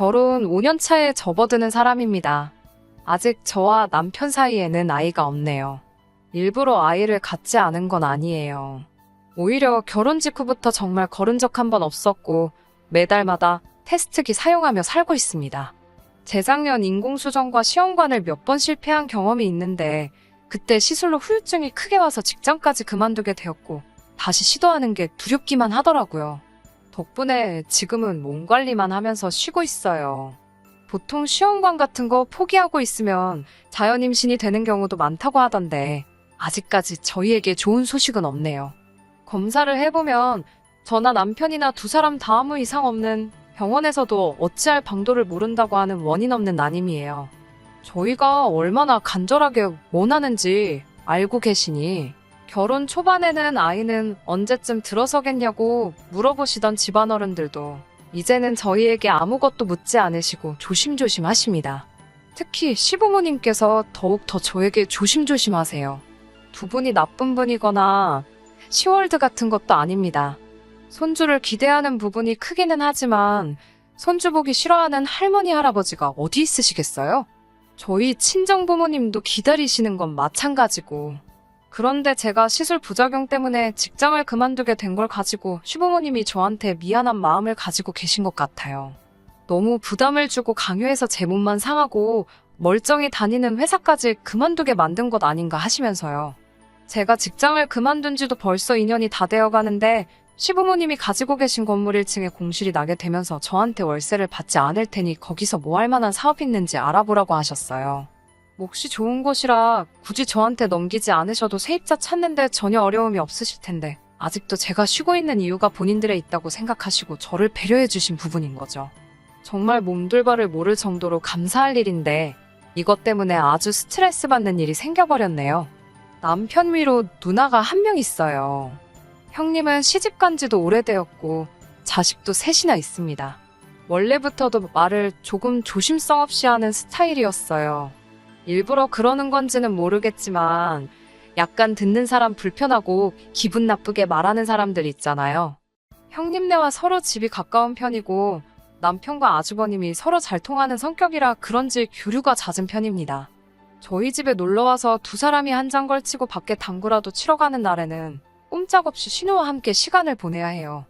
결혼 5년 차에 접어드는 사람입니다. 아직 저와 남편 사이에는 아이가 없네요. 일부러 아이를 갖지 않은 건 아니에요. 오히려 결혼 직후부터 정말 걸은 적 한 번 없었고 매달마다 테스트기 사용하며 살고 있습니다. 재작년 인공수정과 시험관을 몇 번 실패한 경험이 있는데 그때 시술로 후유증이 크게 와서 직장까지 그만두게 되었고 다시 시도하는 게 두렵기만 하더라고요. 덕분에 지금은 몸 관리만 하면서 쉬고 있어요. 보통 시험관 같은 거 포기하고 있으면 자연 임신이 되는 경우도 많다고 하던데 아직까지 저희에게 좋은 소식은 없네요. 검사를 해보면 저나 남편이나 두 사람 다 아무 이상 없는, 병원에서도 어찌할 방도를 모른다고 하는 원인 없는 난임이에요. 저희가 얼마나 간절하게 원하는지 알고 계시니 결혼 초반에는 아이는 언제쯤 들어서겠냐고 물어보시던 집안어른들도 이제는 저희에게 아무것도 묻지 않으시고 조심조심 하십니다. 특히 시부모님께서 더욱 더 저에게 조심조심 하세요. 두 분이 나쁜 분이거나 시월드 같은 것도 아닙니다. 손주를 기대하는 부분이 크기는 하지만 손주 보기 싫어하는 할머니 할아버지가 어디 있으시겠어요? 저희 친정부모님도 기다리시는 건 마찬가지고. 그런데 제가 시술 부작용 때문에 직장을 그만두게 된 걸 가지고 시부모님이 저한테 미안한 마음을 가지고 계신 것 같아요. 너무 부담을 주고 강요해서 제 몸만 상하고 멀쩡히 다니는 회사까지 그만두게 만든 것 아닌가 하시면서요. 제가 직장을 그만둔 지도 벌써 2년이 다 되어 가는데 시부모님이 가지고 계신 건물 1층에 공실이 나게 되면서 저한테 월세를 받지 않을 테니 거기서 뭐 할 만한 사업 있는지 알아보라고 하셨어요. 몫이 좋은 곳이라 굳이 저한테 넘기지 않으셔도 세입자 찾는데 전혀 어려움이 없으실 텐데 아직도 제가 쉬고 있는 이유가 본인들에 있다고 생각하시고 저를 배려해 주신 부분인 거죠. 정말 몸둘바를 모를 정도로 감사할 일인데 이것 때문에 아주 스트레스 받는 일이 생겨버렸네요. 남편 위로 누나가 한 명 있어요. 형님은 시집간 지도 오래되었고 자식도 셋이나 있습니다. 원래부터도 말을 조금 조심성 없이 하는 스타일이었어요. 일부러 그러는 건지는 모르겠지만 약간 듣는 사람 불편하고 기분 나쁘게 말하는 사람들 있잖아요. 형님네와 서로 집이 가까운 편이고 남편과 아주버님이 서로 잘 통하는 성격이라 그런지 교류가 잦은 편입니다. 저희 집에 놀러와서 두 사람이 한 장 걸치고 밖에 당구라도 치러 가는 날에는 꼼짝없이 신우와 함께 시간을 보내야 해요.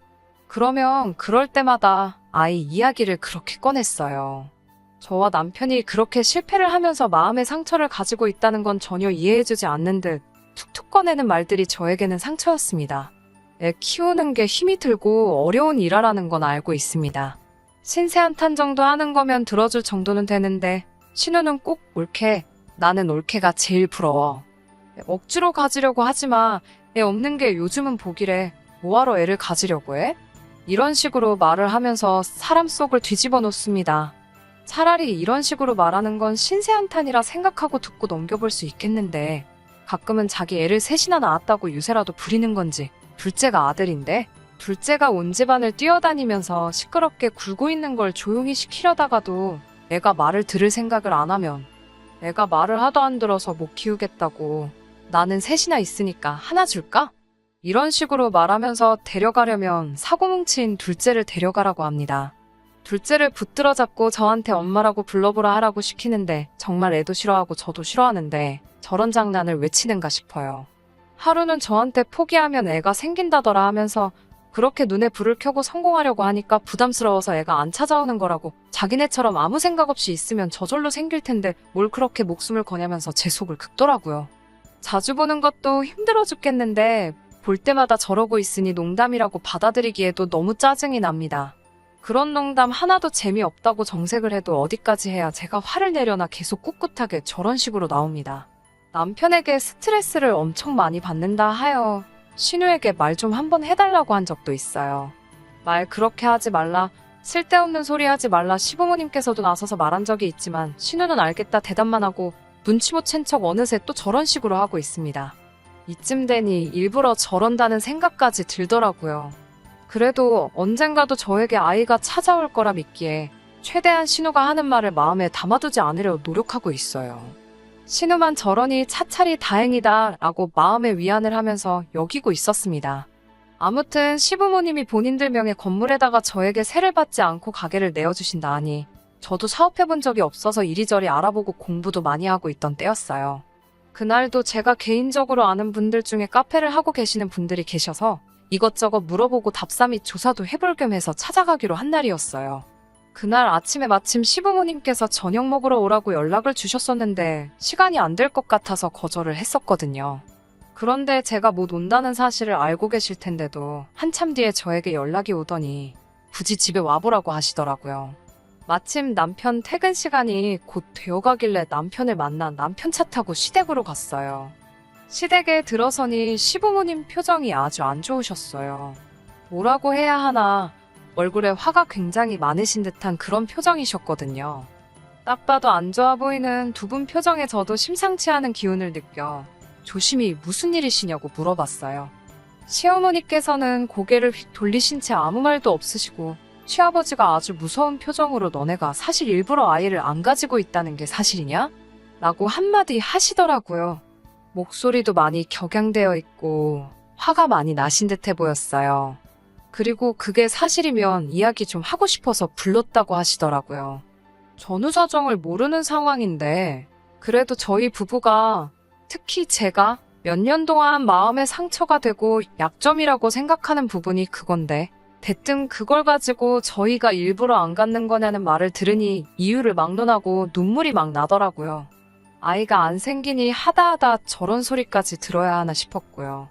그러면 그럴 때마다 아이 이야기를 그렇게 꺼냈어요. 저와 남편이 그렇게 실패를 하면서 마음의 상처를 가지고 있다는 건 전혀 이해해주지 않는 듯 툭툭 꺼내는 말들이 저에게는 상처였습니다. 애 키우는 게 힘이 들고 어려운 일이라는 건 알고 있습니다. 신세 한탄 정도 하는 거면 들어줄 정도는 되는데 신우는 꼭 옳게, 나는 옳게가 제일 부러워. 억지로 가지려고 하지마. 애 없는 게 요즘은 복이래. 뭐하러 애를 가지려고 해? 이런 식으로 말을 하면서 사람 속을 뒤집어 놓습니다. 차라리 이런 식으로 말하는 건 신세한탄이라 생각하고 듣고 넘겨볼 수 있겠는데 가끔은 자기 애를 셋이나 낳았다고 유세라도 부리는 건지 둘째가 아들인데 둘째가 온 집안을 뛰어다니면서 시끄럽게 굴고 있는 걸 조용히 시키려다가도 애가 말을 들을 생각을 안 하면 애가 말을 하도 안 들어서 못 키우겠다고 나는 셋이나 있으니까 하나 줄까? 이런 식으로 말하면서 데려가려면 사고뭉친 둘째를 데려가라고 합니다. 둘째를 붙들어 잡고 저한테 엄마라고 불러보라 하라고 시키는데 정말 애도 싫어하고 저도 싫어하는데 저런 장난을 왜 치는가 싶어요. 하루는 저한테 포기하면 애가 생긴다더라 하면서 그렇게 눈에 불을 켜고 성공하려고 하니까 부담스러워서 애가 안 찾아오는 거라고 자기네처럼 아무 생각 없이 있으면 저절로 생길 텐데 뭘 그렇게 목숨을 거냐면서 제 속을 긁더라고요. 자주 보는 것도 힘들어 죽겠는데 볼 때마다 저러고 있으니 농담이라고 받아들이기에도 너무 짜증이 납니다. 그런 농담 하나도 재미없다고 정색을 해도 어디까지 해야 제가 화를 내려나 계속 꿋꿋하게 저런 식으로 나옵니다. 남편에게 스트레스를 엄청 많이 받는다 하여 신우에게 말 좀 한번 해달라고 한 적도 있어요. 말 그렇게 하지 말라, 쓸데없는 소리 하지 말라 시부모님께서도 나서서 말한 적이 있지만 신우는 알겠다 대답만 하고 눈치 못 챈 척 어느새 또 저런 식으로 하고 있습니다. 이쯤 되니 일부러 저런다는 생각까지 들더라고요. 그래도 언젠가도 저에게 아이가 찾아올 거라 믿기에 최대한 신우가 하는 말을 마음에 담아두지 않으려 노력하고 있어요. 신우만 저러니 차차리 다행이다 라고 마음의 위안을 하면서 여기고 있었습니다. 아무튼 시부모님이 본인들 명의 건물에다가 저에게 세를 받지 않고 가게를 내어주신다 하니 저도 사업해본 적이 없어서 이리저리 알아보고 공부도 많이 하고 있던 때였어요. 그날도 제가 개인적으로 아는 분들 중에 카페를 하고 계시는 분들이 계셔서 이것저것 물어보고 답사 및 조사도 해볼 겸 해서 찾아가기로 한 날이었어요. 그날 아침에 마침 시부모님께서 저녁 먹으러 오라고 연락을 주셨었는데 시간이 안 될 것 같아서 거절을 했었거든요. 그런데 제가 못 온다는 사실을 알고 계실 텐데도 한참 뒤에 저에게 연락이 오더니 굳이 집에 와보라고 하시더라고요. 마침 남편 퇴근 시간이 곧 되어가길래 남편을 만나 남편 차 타고 시댁으로 갔어요. 시댁에 들어서니 시부모님 표정이 아주 안 좋으셨어요. 뭐라고 해야 하나, 얼굴에 화가 굉장히 많으신 듯한 그런 표정이셨거든요. 딱 봐도 안 좋아 보이는 두 분 표정에 저도 심상치 않은 기운을 느껴 조심히 무슨 일이시냐고 물어봤어요. 시어머니께서는 고개를 휙 돌리신 채 아무 말도 없으시고 시아버지가 아주 무서운 표정으로 너네가 사실 일부러 아이를 안 가지고 있다는 게 사실이냐? 라고 한마디 하시더라고요. 목소리도 많이 격양되어 있고 화가 많이 나신 듯해 보였어요. 그리고 그게 사실이면 이야기 좀 하고 싶어서 불렀다고 하시더라고요. 전후 사정을 모르는 상황인데 그래도 저희 부부가 특히 제가 몇 년 동안 마음에 상처가 되고 약점이라고 생각하는 부분이 그건데 대뜸 그걸 가지고 저희가 일부러 안 갖는 거냐는 말을 들으니 이유를 막론하고 눈물이 막 나더라고요. 아이가 안 생기니 하다하다 저런 소리까지 들어야 하나 싶었고요.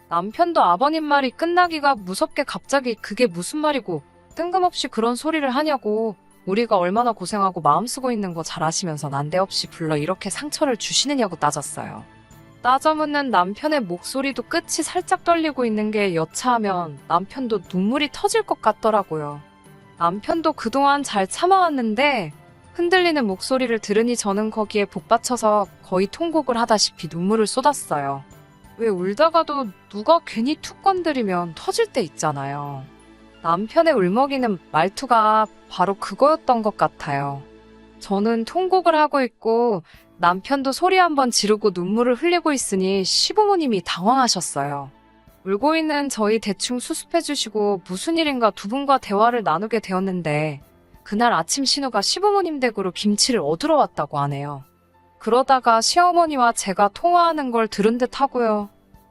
남편도 아버님 말이 끝나기가 무섭게 갑자기 그게 무슨 말이고 뜬금없이 그런 소리를 하냐고 우리가 얼마나 고생하고 마음 쓰고 있는 거 잘 아시면서 난데없이 불러 이렇게 상처를 주시느냐고 따졌어요. 따져 묻는 남편의 목소리도 끝이 살짝 떨리고 있는 게 여차하면 남편도 눈물이 터질 것 같더라고요. 남편도 그동안 잘 참아왔는데 흔들리는 목소리를 들으니 저는 거기에 복받쳐서 거의 통곡을 하다시피 눈물을 쏟았어요. 왜 울다가도 누가 괜히 툭 건드리면 터질 때 있잖아요. 남편의 울먹이는 말투가 바로 그거였던 것 같아요. 저는 통곡을 하고 있고 남편도 소리 한번 지르고 눈물을 흘리고 있으니 시부모님이 당황하셨어요. 울고 있는 저희 대충 수습해주시고 무슨 일인가 두 분과 대화를 나누게 되었는데 그날 아침 신우가 시부모님 댁으로 김치를 얻으러 왔다고 하네요. 그러다가 시어머니와 제가 통화하는 걸 들은 듯 하고요.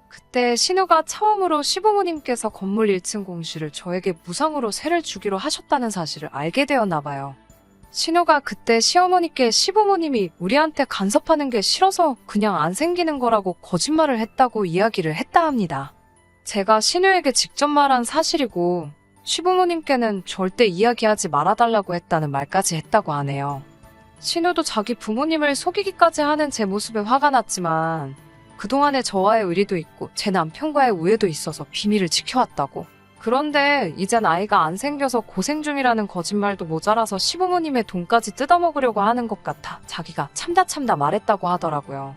그때 신우가 처음으로 시부모님께서 건물 1층 공실을 저에게 무상으로 세를 주기로 하셨다는 사실을 알게 되었나 봐요. 신우가 그때 시어머니께 시부모님이 우리한테 간섭하는 게 싫어서 그냥 안 생기는 거라고 거짓말을 했다고 이야기를 했다 합니다. 제가 신우에게 직접 말한 사실이고 시부모님께는 절대 이야기하지 말아달라고 했다는 말까지 했다고 하네요. 신우도 자기 부모님을 속이기까지 하는 제 모습에 화가 났지만 그동안의 저와의 의리도 있고 제 남편과의 우애도 있어서 비밀을 지켜왔다고. 그런데 이젠 아이가 안 생겨서 고생 중이라는 거짓말도 모자라서 시부모님의 돈까지 뜯어먹으려고 하는 것 같아 자기가 참다 말했다고 하더라고요.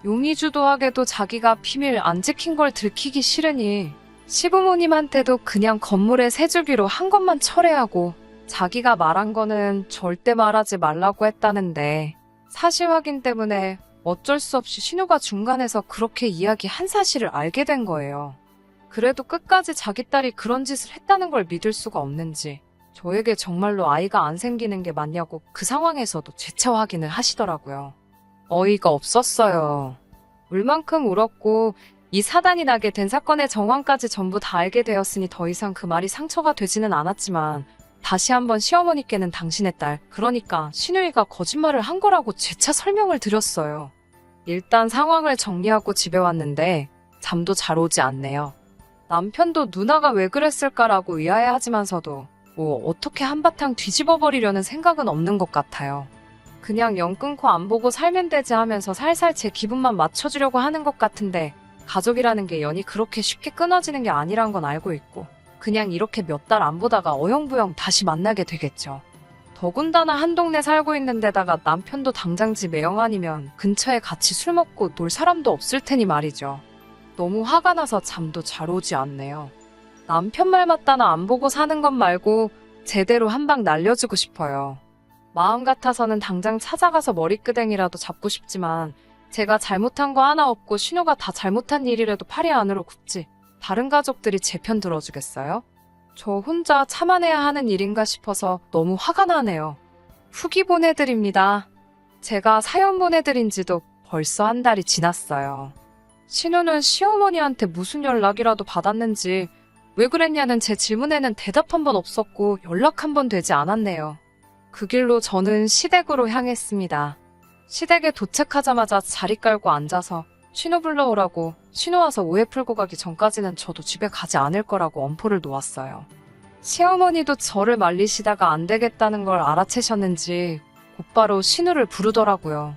용의주도하게도 자기가 비밀 안 지킨 걸 들키기 싫으니 시부모님한테도 그냥 건물에 세 주기로 한 것만 철회하고 자기가 말한 거는 절대 말하지 말라고 했다는데 사실 확인 때문에 어쩔 수 없이 신우가 중간에서 그렇게 이야기한 사실을 알게 된 거예요. 그래도 끝까지 자기 딸이 그런 짓을 했다는 걸 믿을 수가 없는지 저에게 정말로 아이가 안 생기는 게 맞냐고 그 상황에서도 재차 확인을 하시더라고요. 어이가 없었어요. 울 만큼 울었고 이 사단이 나게 된 사건의 정황까지 전부 다 알게 되었으니 더 이상 그 말이 상처가 되지는 않았지만 다시 한번 시어머니께는 당신의 딸, 그러니까 신우이가 거짓말을 한 거라고 재차 설명을 드렸어요. 일단 상황을 정리하고 집에 왔는데 잠도 잘 오지 않네요. 남편도 누나가 왜 그랬을까라고 의아해하지만서도 뭐 어떻게 한바탕 뒤집어버리려는 생각은 없는 것 같아요. 그냥 연 끊고 안 보고 살면 되지 하면서 살살 제 기분만 맞춰주려고 하는 것 같은데 가족이라는 게 연이 그렇게 쉽게 끊어지는 게 아니란 건 알고 있고 그냥 이렇게 몇 달 안 보다가 어영부영 다시 만나게 되겠죠. 더군다나 한 동네 살고 있는 데다가 남편도 당장 집 애영 아니면 근처에 같이 술 먹고 놀 사람도 없을 테니 말이죠. 너무 화가 나서 잠도 잘 오지 않네요. 남편 말 맞다나 안 보고 사는 것 말고 제대로 한 방 날려주고 싶어요. 마음 같아서는 당장 찾아가서 머리끄댕이라도 잡고 싶지만 제가 잘못한 거 하나 없고 신우가 다 잘못한 일이라도 팔이 안으로 굽지 다른 가족들이 제 편 들어주겠어요? 저 혼자 참아내야 하는 일인가 싶어서 너무 화가 나네요. 후기 보내드립니다. 제가 사연 보내드린 지도 벌써 한 달이 지났어요. 신우는 시어머니한테 무슨 연락이라도 받았는지 왜 그랬냐는 제 질문에는 대답 한 번 없었고 연락 한 번 되지 않았네요. 그 길로 저는 시댁으로 향했습니다. 시댁에 도착하자마자 자리 깔고 앉아서 신우 불러오라고, 신우 와서 오해 풀고 가기 전까지는 저도 집에 가지 않을 거라고 엄포를 놓았어요. 시어머니도 저를 말리시다가 안 되겠다는 걸 알아채셨는지 곧바로 신우를 부르더라고요.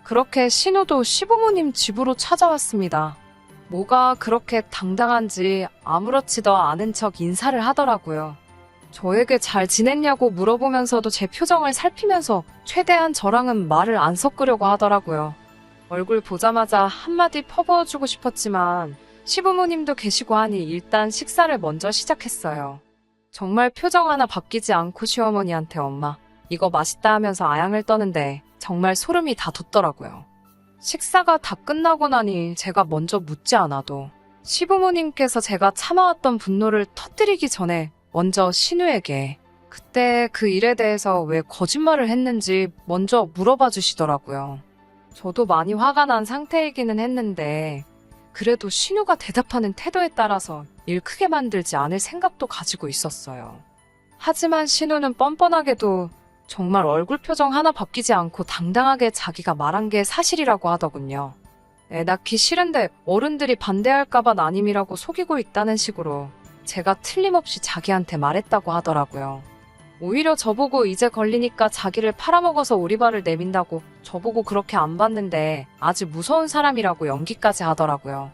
그렇게 신우도 시부모님 집으로 찾아왔습니다. 뭐가 그렇게 당당한지 아무렇지도 않은 척 인사를 하더라고요. 저에게 잘 지냈냐고 물어보면서도 제 표정을 살피면서 최대한 저랑은 말을 안 섞으려고 하더라고요. 얼굴 보자마자 한마디 퍼부어주고 싶었지만 시부모님도 계시고 하니 일단 식사를 먼저 시작했어요. 정말 표정 하나 바뀌지 않고 시어머니한테 엄마, 이거 맛있다 하면서 아양을 떠는데 정말 소름이 다 돋더라고요. 식사가 다 끝나고 나니 제가 먼저 묻지 않아도 시부모님께서 제가 참아왔던 분노를 터뜨리기 전에 먼저 신우에게 그때 그 일에 대해서 왜 거짓말을 했는지 먼저 물어봐 주시더라고요. 저도 많이 화가 난 상태이기는 했는데 그래도 신우가 대답하는 태도에 따라서 일 크게 만들지 않을 생각도 가지고 있었어요. 하지만 신우는 뻔뻔하게도 정말 얼굴 표정 하나 바뀌지 않고 당당하게 자기가 말한 게 사실이라고 하더군요. 애 낳기 싫은데 어른들이 반대할까봐 난임이라고 속이고 있다는 식으로 제가 틀림없이 자기한테 말했다고 하더라고요. 오히려 저보고 이제 걸리니까 자기를 팔아먹어서 오리발을 내민다고 저보고 그렇게 안 봤는데 아주 무서운 사람이라고 연기까지 하더라고요.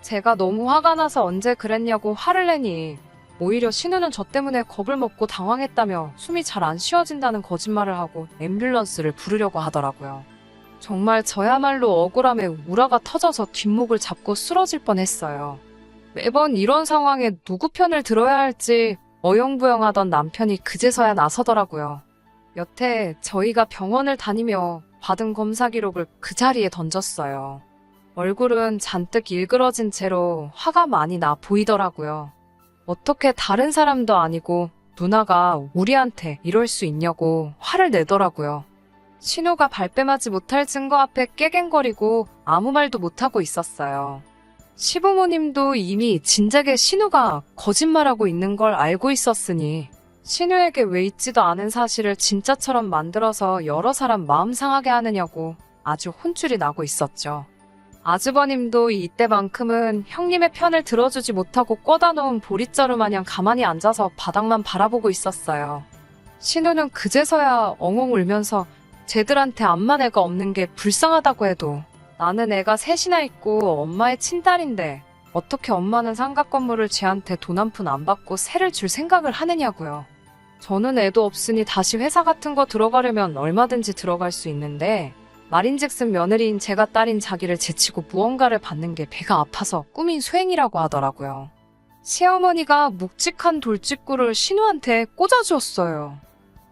제가 너무 화가 나서 언제 그랬냐고 화를 내니 오히려 신우는 저 때문에 겁을 먹고 당황했다며 숨이 잘 안 쉬어진다는 거짓말을 하고 앰뷸런스를 부르려고 하더라고요. 정말 저야말로 억울함에 우라가 터져서 뒷목을 잡고 쓰러질 뻔했어요. 매번 이런 상황에 누구 편을 들어야 할지 어영부영하던 남편이 그제서야 나서더라고요. 여태 저희가 병원을 다니며 받은 검사 기록을 그 자리에 던졌어요. 얼굴은 잔뜩 일그러진 채로 화가 많이 나 보이더라고요. 어떻게 다른 사람도 아니고 누나가 우리한테 이럴 수 있냐고 화를 내더라고요. 신우가 발뺌하지 못할 증거 앞에 깨갱거리고 아무 말도 못하고 있었어요. 시부모님도 이미 진작에 신우가 거짓말하고 있는 걸 알고 있었으니 신우에게 왜 있지도 않은 사실을 진짜처럼 만들어서 여러 사람 마음 상하게 하느냐고 아주 혼쭐이 나고 있었죠. 아주버님도 이때만큼은 형님의 편을 들어주지 못하고 꿔다 놓은 보릿자루 마냥 가만히 앉아서 바닥만 바라보고 있었어요. 신우는 그제서야 엉엉 울면서 쟤들한테 암만 애가 없는 게 불쌍하다고 해도 나는 애가 셋이나 있고 엄마의 친딸인데 어떻게 엄마는 상가 건물을 쟤한테 돈 한 푼 안 받고 세를 줄 생각을 하느냐고요. 저는 애도 없으니 다시 회사 같은 거 들어가려면 얼마든지 들어갈 수 있는데 말인즉슨 며느리인 제가 딸인 자기를 제치고 무언가를 받는 게 배가 아파서 꾸민 수행이라고 하더라고요. 시어머니가 묵직한 돌직구를 신우한테 꽂아주었어요.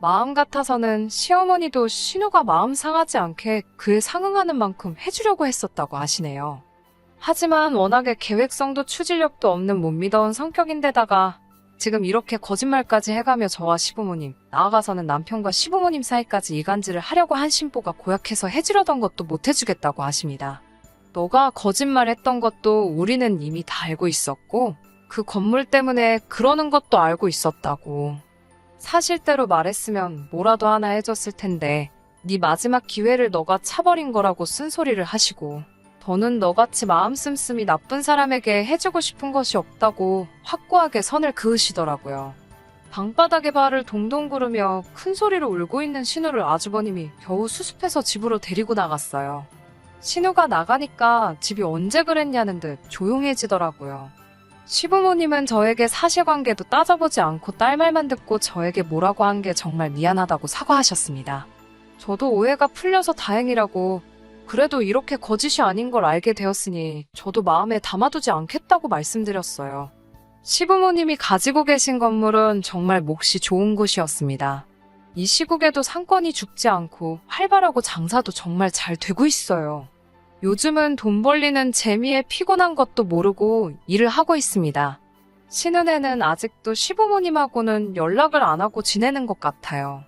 마음 같아서는 시어머니도 신우가 마음 상하지 않게 그에 상응하는 만큼 해주려고 했었다고 하시네요. 하지만 워낙에 계획성도 추진력도 없는 못 믿어온 성격인데다가 지금 이렇게 거짓말까지 해가며 저와 시부모님, 나아가서는 남편과 시부모님 사이까지 이간질을 하려고 한 신보가 고약해서 해주려던 것도 못 해주겠다고 하십니다. 너가 거짓말했던 것도 우리는 이미 다 알고 있었고 그 건물 때문에 그러는 것도 알고 있었다고. 사실대로 말했으면 뭐라도 하나 해줬을 텐데 네 마지막 기회를 너가 차버린 거라고 쓴소리를 하시고 더는 너같이 마음 씀씀이 나쁜 사람에게 해주고 싶은 것이 없다고 확고하게 선을 그으시더라고요. 방바닥에 발을 동동 구르며 큰 소리로 울고 있는 신우를 아주버님이 겨우 수습해서 집으로 데리고 나갔어요. 신우가 나가니까 집이 언제 그랬냐는 듯 조용해지더라고요. 시부모님은 저에게 사실관계도 따져보지 않고 딸 말만 듣고 저에게 뭐라고 한 게 정말 미안하다고 사과하셨습니다. 저도 오해가 풀려서 다행이라고, 그래도 이렇게 거짓이 아닌 걸 알게 되었으니 저도 마음에 담아두지 않겠다고 말씀드렸어요. 시부모님이 가지고 계신 건물은 정말 몫이 좋은 곳이었습니다. 이 시국에도 상권이 죽지 않고 활발하고 장사도 정말 잘 되고 있어요. 요즘은 돈 벌리는 재미에 피곤한 것도 모르고 일을 하고 있습니다. 신은혜는 아직도 시부모님하고는 연락을 안 하고 지내는 것 같아요.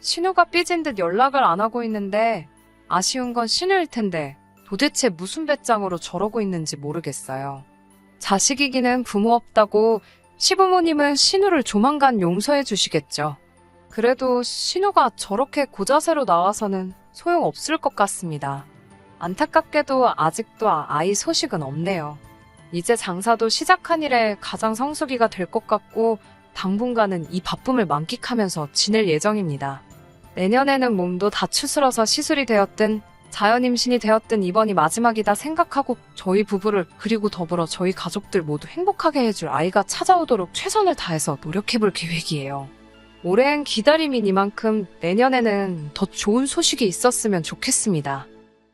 신우가 삐진 듯 연락을 안 하고 있는데 아쉬운 건 신우일 텐데 도대체 무슨 배짱으로 저러고 있는지 모르겠어요. 자식이기는 부모 없다고 시부모님은 신우를 조만간 용서해 주시겠죠. 그래도 신우가 저렇게 고자세로 나와서는 소용없을 것 같습니다. 안타깝게도 아직도 아이 소식은 없네요. 이제 장사도 시작한 이래 가장 성수기가 될 것 같고 당분간은 이 바쁨을 만끽하면서 지낼 예정입니다. 내년에는 몸도 다 추스러서 시술이 되었든 자연임신이 되었든 이번이 마지막이다 생각하고 저희 부부를 그리고 더불어 저희 가족들 모두 행복하게 해줄 아이가 찾아오도록 최선을 다해서 노력해볼 계획이에요. 오랜 기다림이니만큼 내년에는 더 좋은 소식이 있었으면 좋겠습니다.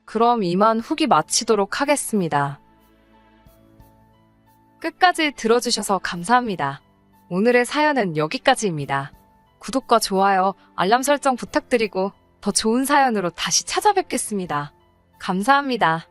그럼 이만 후기 마치도록 하겠습니다. 끝까지 들어주셔서 감사합니다. 오늘의 사연은 여기까지입니다. 구독과 좋아요, 알람 설정 부탁드리고 더 좋은 사연으로 다시 찾아뵙겠습니다. 감사합니다.